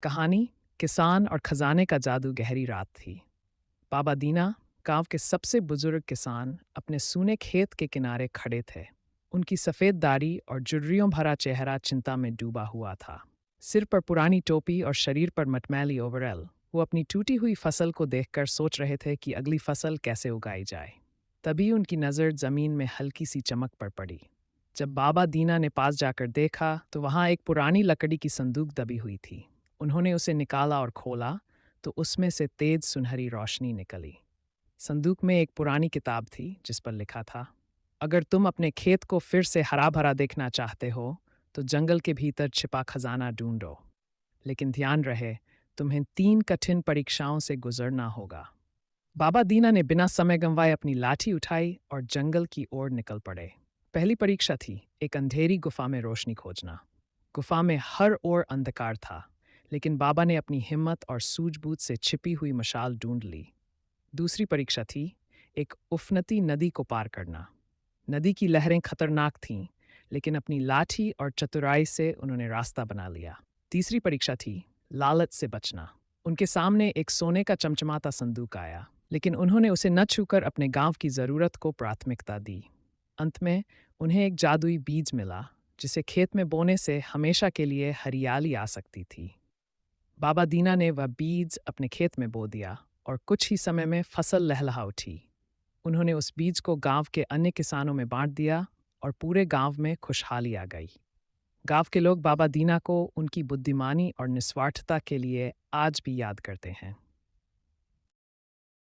कहानी किसान और खजाने का जादू। गहरी रात थी। बाबा दीना, गांव के सबसे बुजुर्ग किसान, अपने सूने खेत के किनारे खड़े थे। उनकी सफ़ेद दाढ़ी और जुर्रियों भरा चेहरा चिंता में डूबा हुआ था। सिर पर पुरानी टोपी और शरीर पर मटमैली ओवरऑल। वो अपनी टूटी हुई फसल को देखकर सोच रहे थे कि अगली फसल कैसे उगाई जाए। तभी उनकी नज़र ज़मीन में हल्की सी चमक पर पड़ी। जब बाबा दीना ने पास जाकर देखा तो वहाँ एक पुरानी लकड़ी की संदूक दबी हुई थी। उन्होंने उसे निकाला और खोला तो उसमें से तेज सुनहरी रोशनी निकली। संदूक में एक पुरानी किताब थी जिस पर लिखा था, अगर तुम अपने खेत को फिर से हरा भरा देखना चाहते हो तो जंगल के भीतर छिपा खजाना ढूंढो। लेकिन ध्यान रहे, तुम्हें 3 कठिन परीक्षाओं से गुजरना होगा। बाबा दीना ने बिना समय गंवाए अपनी लाठी उठाई और जंगल की ओर निकल पड़े। पहली परीक्षा थी एक अंधेरी गुफा में रोशनी खोजना। गुफा में हर ओर अंधकार था, लेकिन बाबा ने अपनी हिम्मत और सूझबूझ से छिपी हुई मशाल ढूंढ ली। दूसरी परीक्षा थी एक उफनती नदी को पार करना। नदी की लहरें खतरनाक थीं, लेकिन अपनी लाठी और चतुराई से उन्होंने रास्ता बना लिया। तीसरी परीक्षा थी लालच से बचना। उनके सामने एक सोने का चमचमाता संदूक आया, लेकिन उन्होंने उसे न छूकर अपने गांव की ज़रूरत को प्राथमिकता दी। अंत में उन्हें एक जादुई बीज मिला, जिसे खेत में बोने से हमेशा के लिए हरियाली आ सकती थी। बाबा दीना ने वह बीज अपने खेत में बो दिया और कुछ ही समय में फसल लहलहा उठी। उन्होंने उस बीज को गांव के अन्य किसानों में बांट दिया और पूरे गांव में खुशहाली आ गई। गांव के लोग बाबा दीना को उनकी बुद्धिमानी और निस्वार्थता के लिए आज भी याद करते हैं।